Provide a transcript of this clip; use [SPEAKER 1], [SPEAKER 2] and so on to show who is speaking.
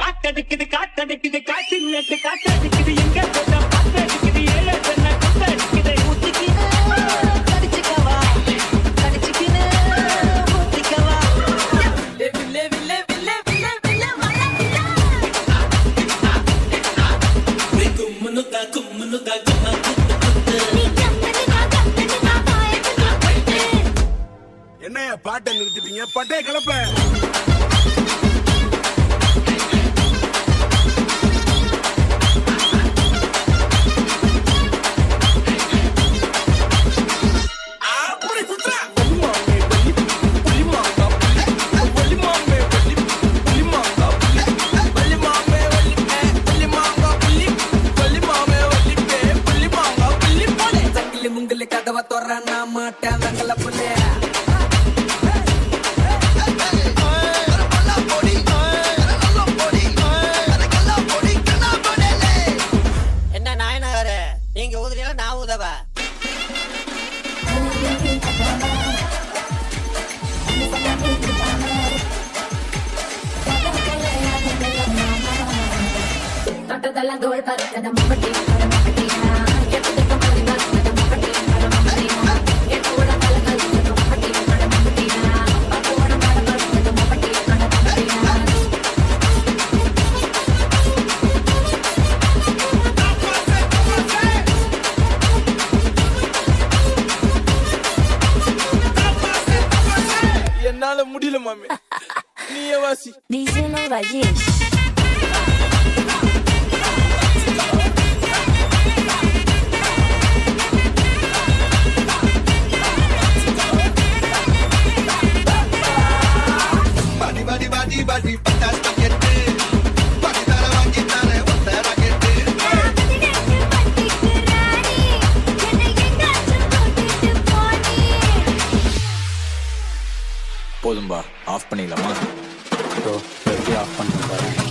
[SPEAKER 1] காத்தடிக்குது காத்தடிக்குது காற்று நட்டு காத்தடிக்குது எங்க போட்டா பாத்தடிக்குது ஏழை சொன்ன குத்தடிக்குது ஊத்திக்கிது கடிச்சுக்கவா கடிச்சுக்கிது ஊத்திக்கவா வில்லே வில்லே வில்லே வில்லே வில்லே மலா கும்முனுதா
[SPEAKER 2] என்னைய பாட்டை நிறுத்திட்டீங்க பட்டே கிளப்ப
[SPEAKER 3] கதவை தோற நான் மாட்டேன் வெங்கல புள்ளே
[SPEAKER 4] என்ன நாயனகாரு நீங்க ஊதுறீங்களா நான் ஊதவா
[SPEAKER 5] தொட்டதெல்லாம் தோல் பறக்கத மம்பட்டி மம்பட்டி எத்தனைக்கும் மதிவா மம்பட்டி மம்பட்டி எத்தோட கலகல் மம்பட்டி மம்பட்டி அப்போட மடபல் மம்பட்டி மம்பட்டி
[SPEAKER 2] என்னால முடியல மாமி நீயே வாசி
[SPEAKER 5] Díselo Rajesh.
[SPEAKER 6] badi patas paket badi tara wangi tara otta raket
[SPEAKER 7] போதும்பா ஆஃப் பண்ணிடலாமா? ஆஃப் பண்ணுங்க.